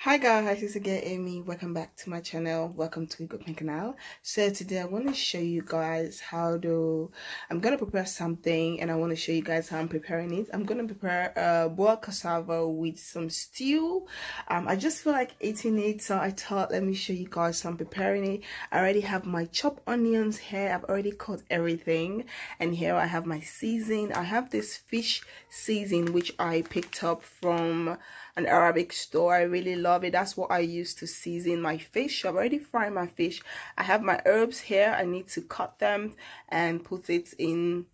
Hi guys, it's again Amy. Welcome back to my channel. Welcome to my canal. So today I want to show you guys I'm gonna prepare something, and I want to show you guys how I'm preparing it. I'm gonna prepare boiled cassava with some stew. I just feel like eating it, so I thought let me show you guys how I'm preparing it. I already have my chopped onions here. I've already cut everything, and here I have my seasoning. I have this fish seasoning which I picked up from an Arabic store. I really love it. That's what I use to season my fish. I've already fried my fish. I have my herbs here. I need to cut them and put it in,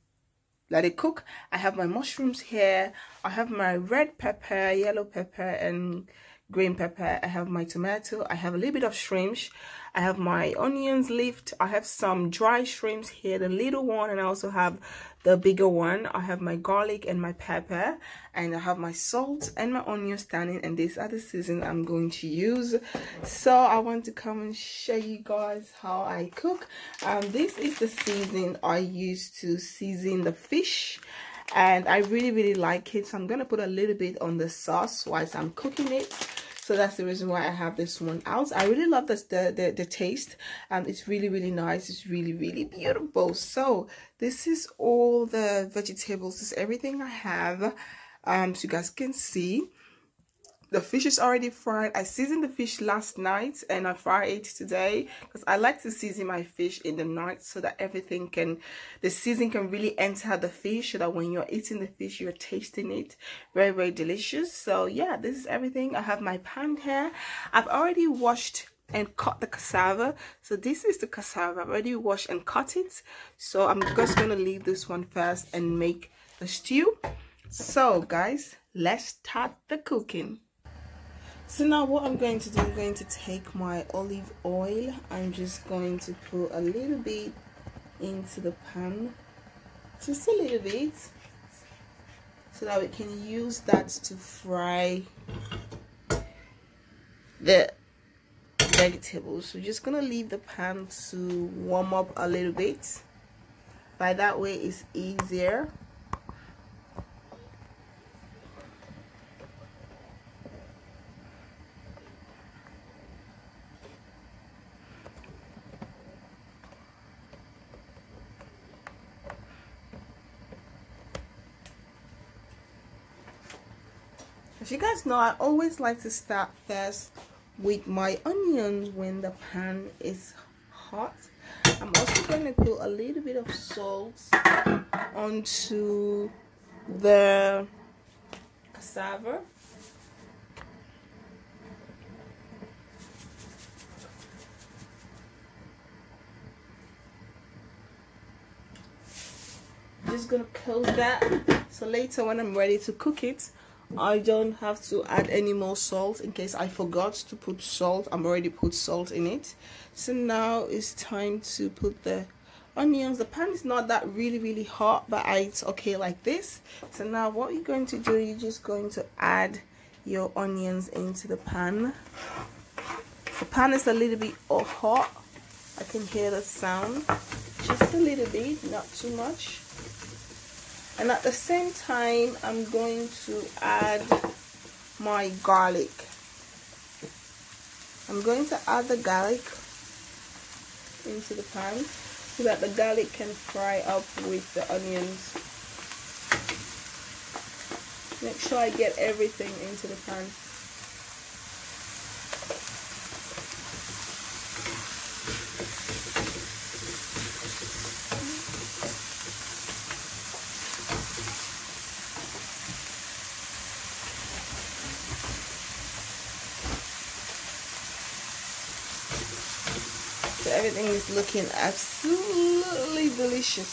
let it cook. I have my mushrooms here. I have my red pepper, yellow pepper, and green pepper. I have my tomato. I have a little bit of shrimps. I have my onions leafed. I have some dry shrimps here, the little one, and I also have the bigger one. I have my garlic and my pepper, and I have my salt and my onions standing, and these are the seasons I'm going to use. So I want to come and show you guys how I cook. This is the seasoning I use to season the fish, and I really like it. So I'm gonna put a little bit on the sauce whilst I'm cooking it. So that's the reason why I have this one out. I really love this, the taste. It's really nice. It's really beautiful. So this is all the vegetables. This is everything I have. So you guys can see. The fish is already fried. I seasoned the fish last night and I fry it today because I like to season my fish in the night so that the seasoning can really enter the fish, so that when you're eating the fish, you're tasting it. Very delicious. So yeah, this is everything. I have my pan here. I've already washed and cut the cassava. So this is the cassava. I've already washed and cut it. So I'm just going to leave this one first and make the stew. So guys, let's start the cooking. So now what I'm going to do, I'm going to take my olive oil. I'm just going to put a little bit into the pan, just a little bit, so that we can use that to fry the vegetables. So just gonna leave the pan to warm up a little bit. By that way it's easier. As you guys know, I always like to start first with my onions when the pan is hot. I'm also going to put a little bit of salt onto the cassava. Just gonna close that, so later when I'm ready to cook it, I don't have to add any more salt in case I forgot to put salt. I'm already put salt in it. So now it's time to put the onions. The pan is not that really hot, but it's okay like this. So now what you're going to do, you're just going to add your onions into the pan. The pan is a little bit hot. I can hear the sound. Just a little bit, not too much. And at the same time, I'm going to add my garlic. I'm going to add the garlic into the pan so that the garlic can fry up with the onions. Make sure I get everything into the pan. Everything is looking absolutely delicious.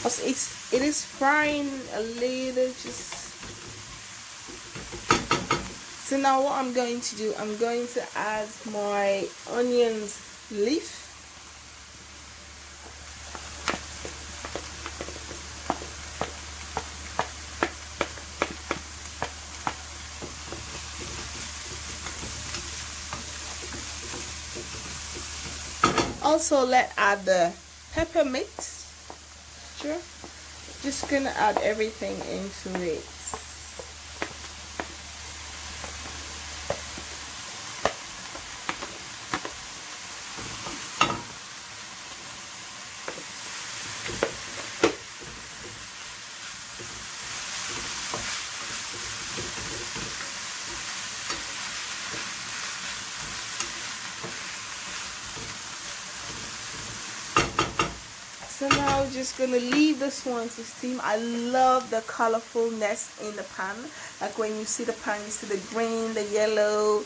Also, it is frying a little, just. So now what I'm going to do, I'm going to add my onions leaf. Also, let's add the pepper mix. mixture. Just gonna add everything into it. So now we're just gonna leave this one to steam. I love the colorfulness in the pan. Like when you see the pan, you see the green, the yellow,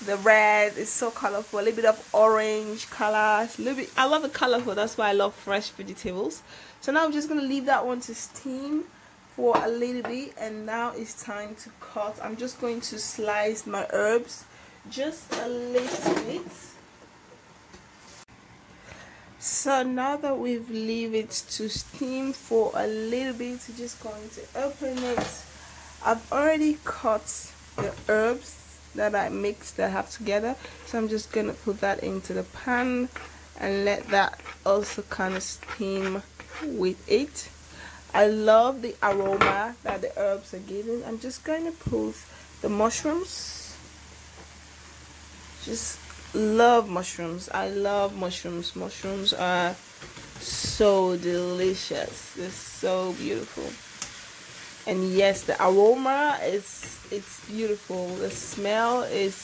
the red. It's so colorful. A little bit of orange color. A little bit. I love the colorful. That's why I love fresh vegetables. So now I'm just gonna leave that one to steam for a little bit, and now it's time to cut. I'm just going to slice my herbs just a little bit. So now that we've leave it to steam for a little bit, we're just going to open it. I've already cut the herbs that I mixed, that I have together, so I'm just gonna put that into the pan and let that also kind of steam with it. I love the aroma that the herbs are giving. I'm just going to put the mushrooms. Just love mushrooms. I love mushrooms. Mushrooms are so delicious. They're so beautiful. And yes, the aroma it's beautiful. The smell is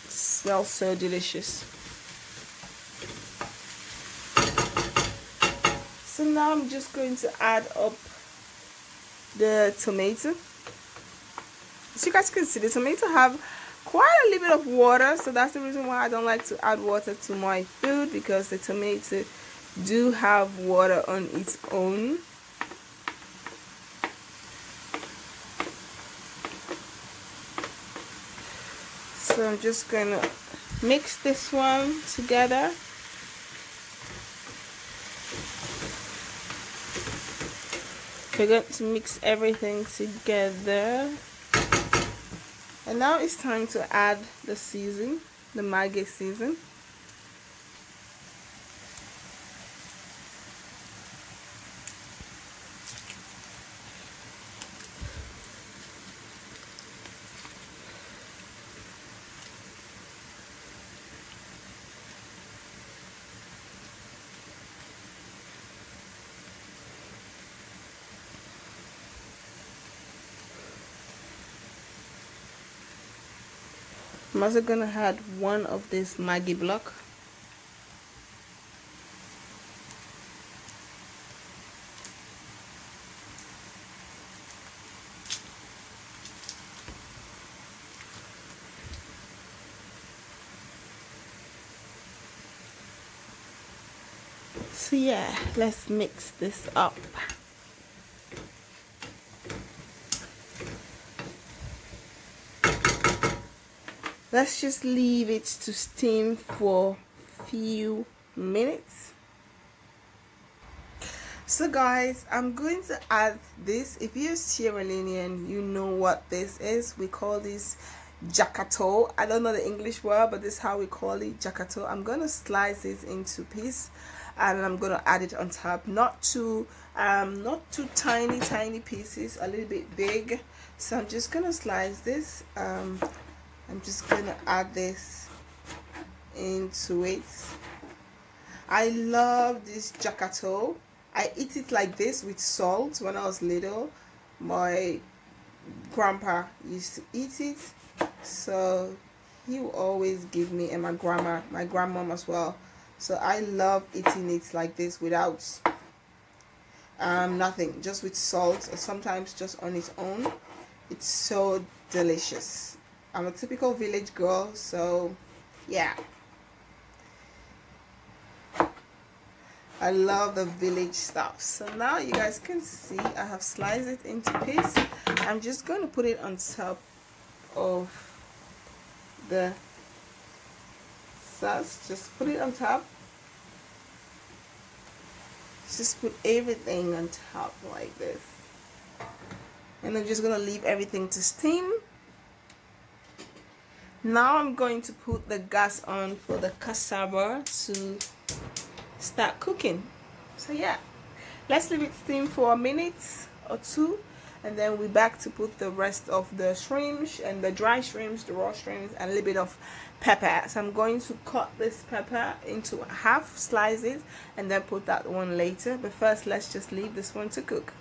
smells so delicious. So now I'm just going to add up the tomato. As you guys can see, the tomato have quite a little bit of water, so that's the reason why I don't like to add water to my food, because the tomato do have water on its own. So I'm just gonna mix this one together. We're going to mix everything together. And now it's time to add the season, the Maggi season. I'm also gonna add one of this Maggi block. So yeah, let's mix this up. Let's just leave it to steam for a few minutes. So guys, I'm going to add this. If you're Sierra Leonean, you know what this is. We call this jakato. I don't know the English word, but this is how we call it, jakato. I'm going to slice it into pieces, and I'm going to add it on top. Not too tiny pieces, a little bit big. So I'm just going to slice this. I'm just gonna add this into it. I love this jakato. I eat it like this with salt. When I was little, my grandpa used to eat it, so he would always give me, and my grandmom as well. So I love eating it like this without nothing, just with salt, or sometimes just on its own. It's so delicious. I'm a typical village girl, so yeah. I love the village stuff. So now you guys can see I have sliced it into pieces. I'm just going to put it on top of the sauce. Just put it on top. Just put everything on top like this. And I'm just going to leave everything to steam. Now I'm going to put the gas on for the cassava to start cooking. So yeah, let's leave it steam for a minute or two, and then we're back to put the rest of the shrimps and the dry shrimps, the raw shrimps, and a little bit of pepper. So I'm going to cut this pepper into half slices and then put that one later, but first let's just leave this one to cook.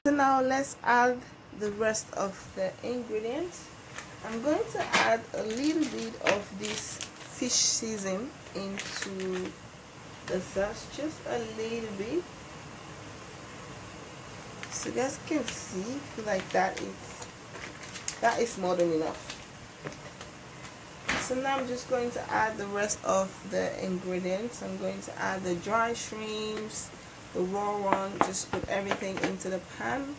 So now let's add the rest of the ingredients. I'm going to add a little bit of this fish seasoning into the sauce, just a little bit, so you guys can see. Like that is more than enough. So now I'm just going to add the rest of the ingredients. I'm going to add the dry shrimps, the raw one, just put everything into the pan.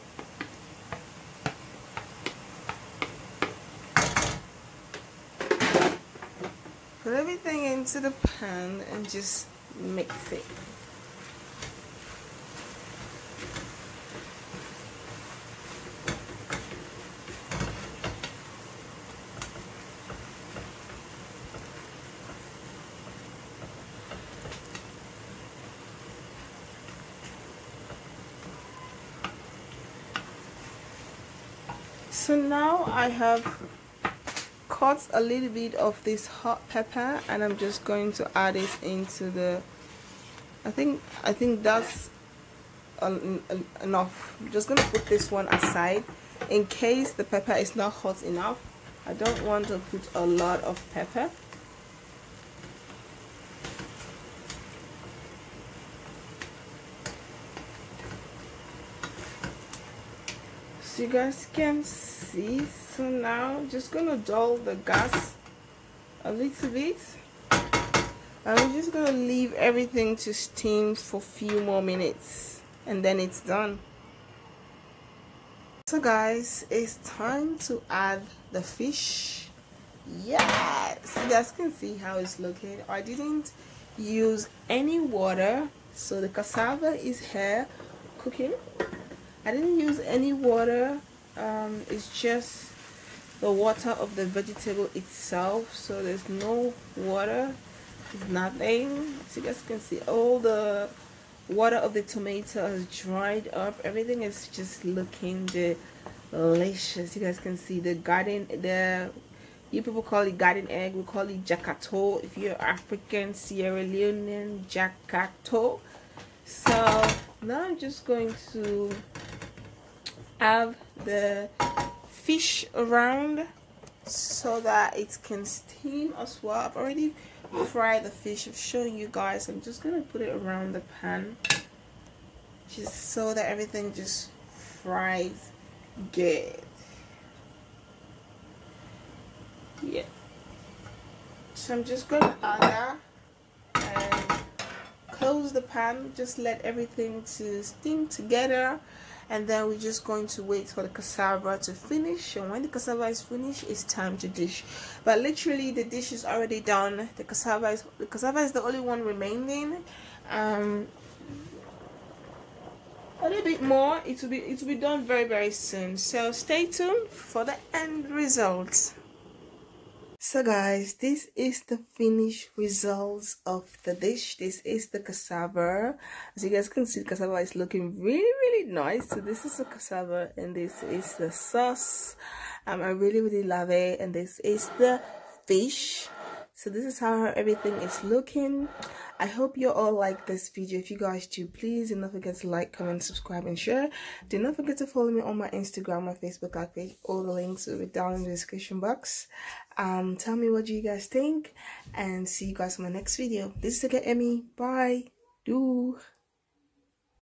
Put everything into the pan and just mix it. So now I have cut a little bit of this hot pepper, and I'm just going to add it into the, I think that's enough. I'm just going to put this one aside in case the pepper is not hot enough. I don't want to put a lot of pepper. So you guys can see. So now I'm just gonna dull the gas a little bit, and we're just gonna leave everything to steam for a few more minutes, and then it's done. So guys, it's time to add the fish. Yes, you guys can see how it's looking. I didn't use any water, so the cassava is here cooking. I didn't use any water. It's just the water of the vegetable itself, so there's no water, it's nothing. So you guys can see all the water of the tomato has dried up. Everything is just looking delicious. You guys can see the garden, you people call it garden egg, we call it jakato. If you're African, Sierra Leonean, jakato. So now I'm just going to have the fish around so that it can steam as well. I've already fried the fish. I'm showing you guys. I'm just gonna put it around the pan just so that everything just fries good. Yeah, so I'm just gonna add that and close the pan. Just let everything to steam together, and then we're just going to wait for the cassava to finish. And when the cassava is finished, it's time to dish. But literally the dish is already done. The cassava is the only one remaining. A little bit more, it will be done very, very soon, so stay tuned for the end result. So guys, this is the finished results of the dish. This is the cassava. As you guys can see, the cassava is looking really, really nice. So this is the cassava and this is the sauce. I really, really love it. And this is the fish. So this is how everything is looking. I hope you all like this video. If you guys do, please do not forget to like, comment, subscribe, and share. Do not forget to follow me on my Instagram, my Facebook, like all the links will be down in the description box. Tell me what you guys think, and see you guys in my next video. This is again Emmy. Bye. Do.